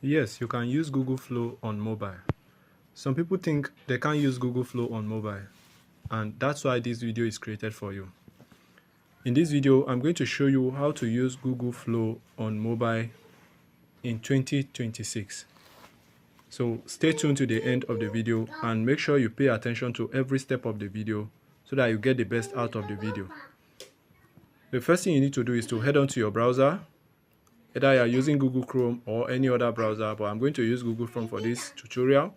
Yes, you can use Google Flow on mobile. Some people think they can't use Google Flow on mobile, and that's why this video is created for you. In this video, I'm going to show you how to use Google Flow on mobile in 2026. So stay tuned to the end of the video and make sure you pay attention to every step of the video so that you get the best out of the video. The first thing you need to do is to head on to your browser. Either you are using Google Chrome or any other browser, but I'm going to use Google Chrome for this tutorial.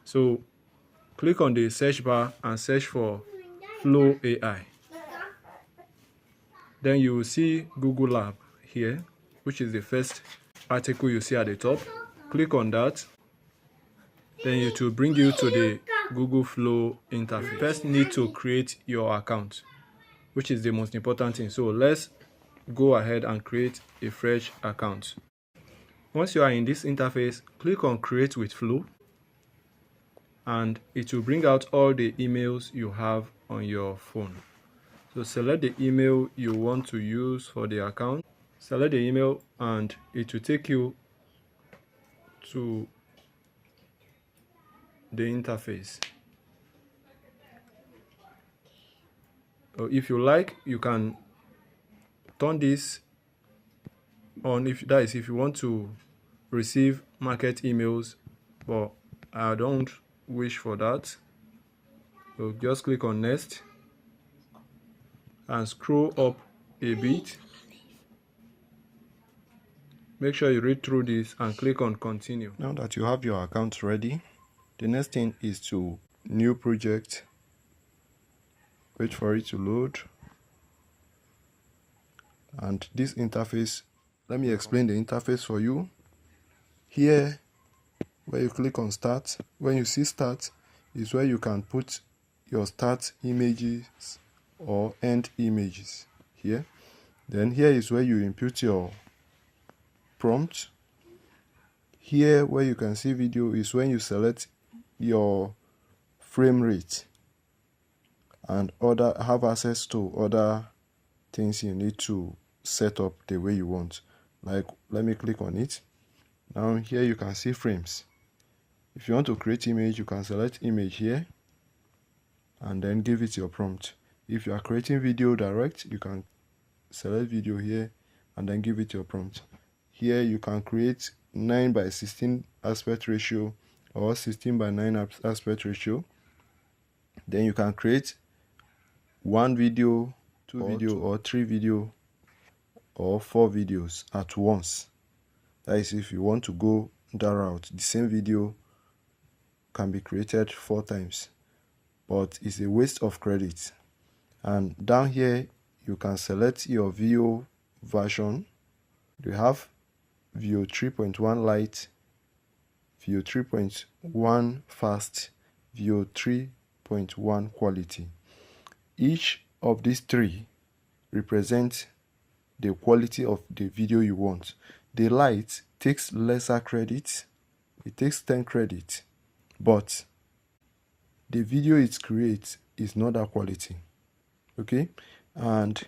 So click on the search bar and search for Flow AI. Then you will see Google Lab here, which is the first article you see at the top. Click on that. Then it will bring you to the Google Flow interface. First, need to create your account, which is the most important thing. So let's go ahead and create a fresh account. Once you are in this interface, click on Create with Flow, and it will bring out all the emails you have on your phone. So select the email you want to use for the account. Select the email and it will take you to the interface. Or if you like, you can turn this on, if you want to receive market emails, but I don't wish for that. So just click on Next and scroll up a bit. Make sure you read through this and click on Continue. Now that you have your account ready, the next thing is to New Project. Wait for it to load. And this interface, let me explain the interface for you. Here, where you click on Start, when you see Start, is where you can put your start images or end images here. Then here is where you input your prompt. Here where you can see video is when you select your frame rate and have access to other things you need to set up the way you want. Like, let me click on it. Now here you can see frames. If you want to create image, you can select image here and then give it your prompt. If you are creating video direct, you can select video here and then give it your prompt. Here you can create 9:16 aspect ratio or 16:9 aspect ratio. Then you can create 1 video, 2 video, or 3 video, or 4 videos at once. That is if you want to go that route. The same video can be created 4 times, but it's a waste of credit. And down here you can select your VO version. You have VO 3.1 light, VO 3.1 fast, VO 3.1 quality. Each of these 3 represent the quality of the video you want. The light takes lesser credit, it takes 10 credit, but the video it creates is not that quality. Okay, and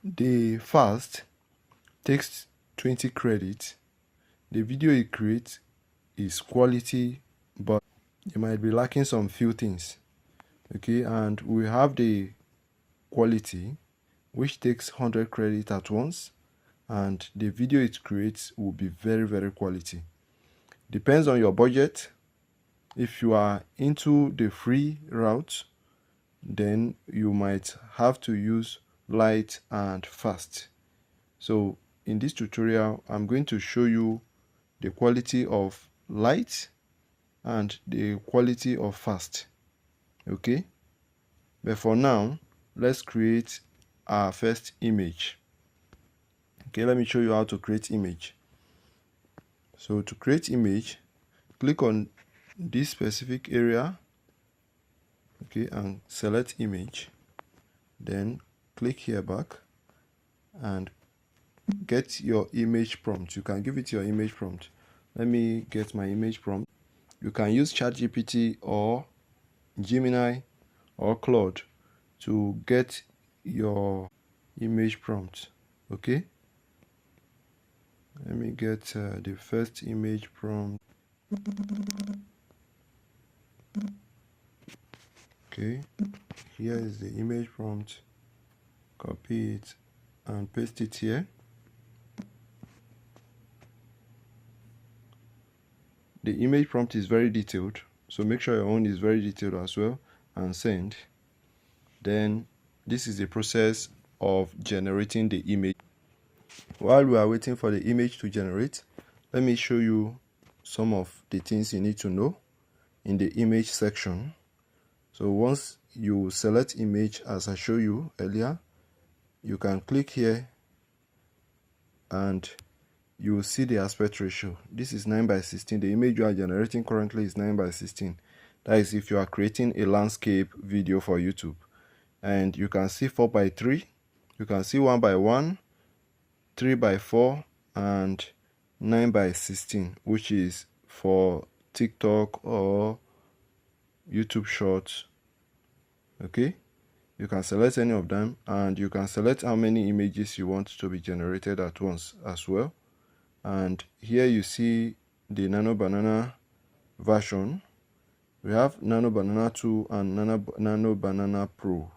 the fast takes 20 credit. The video it creates is quality, but it might be lacking some few things. Okay, and we have the quality, which takes 100 credit at once, and the video it creates will be very quality. Depends on your budget. If you are into the free route, then you might have to use light and fast. So in this tutorial, I'm going to show you the quality of light and the quality of fast. Okay, but for now, let's create our first image. Okay, let me show you how to create image. So to create image, click on this specific area, okay, and select image. Then click here back and get your image prompt. You can give it your image prompt. Let me get my image prompt. You can use ChatGPT or Gemini or Claude to get your image prompt. Okay, Let me get the first image prompt. Okay, here is the image prompt. Copy it and paste it here. The image prompt is very detailed, so make sure your own is very detailed as well, and send. Then this is the process of generating the image. While we are waiting for the image to generate, let me show you some of the things you need to know in the image section. So once you select image, as I showed you earlier, you can click here and you will see the aspect ratio. This is 9:16. The image you are generating currently is 9:16. That is if you are creating a landscape video for YouTube. And you can see 4:3, you can see 1:1, 3:4, and 9:16, which is for TikTok or YouTube Shorts. Okay, you can select any of them, and you can select how many images you want to be generated at once as well. And here you see the Nano Banana version. We have Nano Banana 2 and Nano Banana Pro.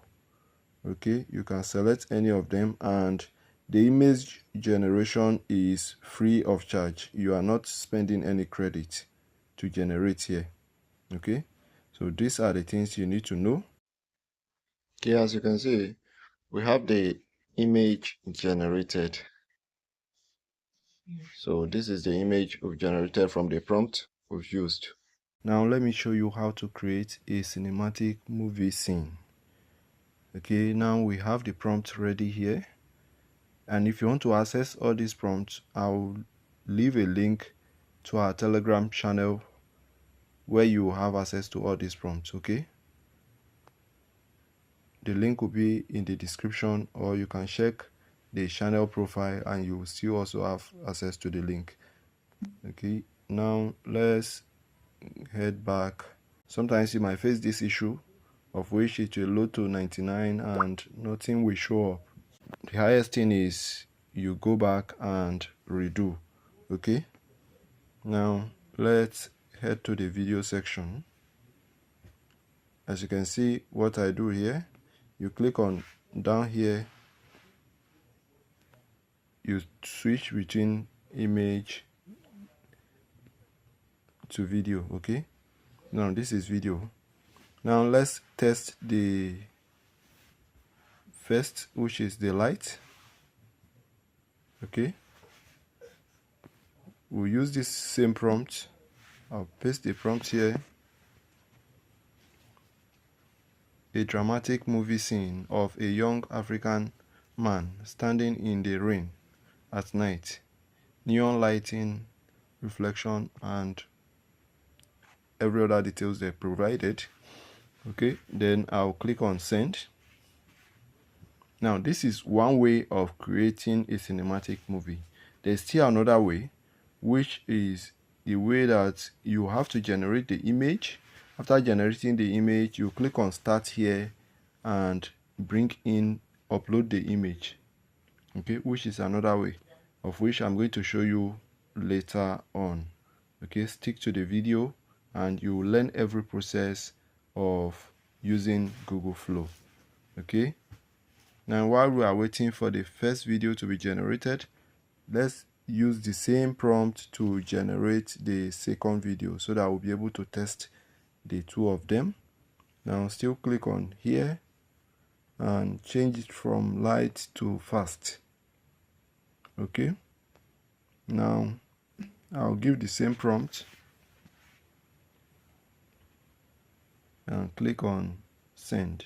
Okay, you can select any of them, and the image generation is free of charge. You are not spending any credit to generate here. Okay, so these are the things you need to know. Okay, as you can see, we have the image generated. So this is the image we've generated from the prompt we've used. Now let me show you how to create a cinematic movie scene. Okay, now we have the prompt ready here. And if you want to access all these prompts, I'll leave a link to our Telegram channel where you have access to all these prompts. Okay, the link will be in the description, or you can check the channel profile and you will still also have access to the link. Okay, now let's head back. Sometimes you might face this issue of which it will load to 99 and nothing will show up. The highest thing is you go back and redo. Okay, now let's head to the video section. As you can see, what I do here, you click on down here, you switch between image to video. Okay, now this is video. Now let's test the first, which is the light. Okay, we'll use this same prompt. I'll paste the prompt here. A dramatic movie scene of a young African man standing in the rain at night. Neon lighting, reflection, and every other details they provided. Okay, then I'll click on send. Now this is one way of creating a cinematic movie. There's still another way, which is the way that you have to generate the image. After generating the image, you click on start here and bring in upload the image. Okay, which is another way, of which I'm going to show you later on. Okay, stick to the video and you will learn every process of using Google Flow. Okay, now while we are waiting for the first video to be generated, let's use the same prompt to generate the second video so that we'll be able to test the two of them. Now still click on here and change it from light to fast. Okay, now I'll give the same prompt and click on send.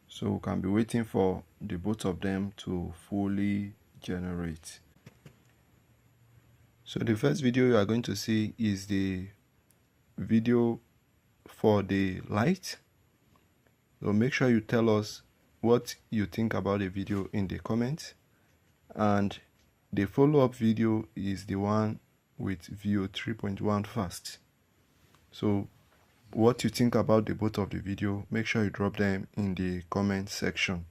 So we can be waiting for the both of them to fully generate. So the first video you are going to see is the video for the light. So make sure you tell us what you think about the video in the comments, and the follow-up video is the one with view 3.1 fast. So what you think about the both of the video, make sure you drop them in the comment section.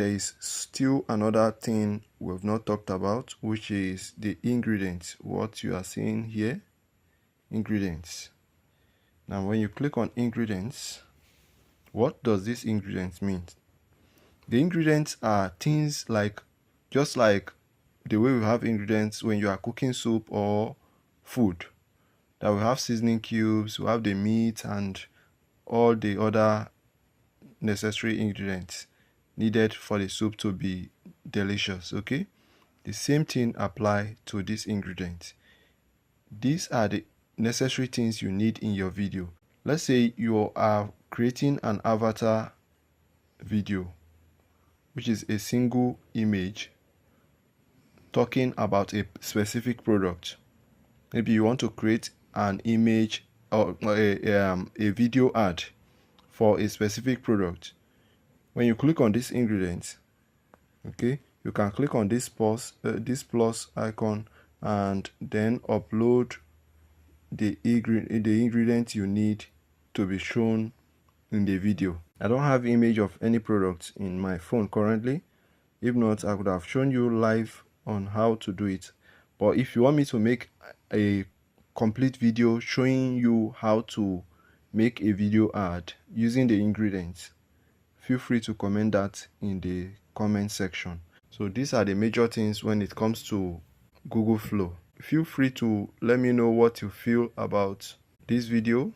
there is still another thing we've not talked about, which is the ingredients. What you are seeing here, ingredients. Now when you click on ingredients, what does this ingredients mean? The ingredients are things like, just like the way we have ingredients when you are cooking soup or food, that we have seasoning cubes, we have the meat and all the other necessary ingredients needed for the soup to be delicious. Okay, the same thing apply to these ingredients. These are the necessary things you need in your video. Let's say you are creating an avatar video, which is a single image talking about a specific product. Maybe you want to create an image or a video ad for a specific product. When you click on this ingredients, okay, you can click on this plus icon and then upload the ingredients you need to be shown in the video. I don't have image of any product in my phone currently. If not, I would have shown you live on how to do it. But if you want me to make a complete video showing you how to make a video ad using the ingredients, feel free to comment that in the comment section. So these are the major things when it comes to Google Flow. Feel free to let me know what you feel about this video.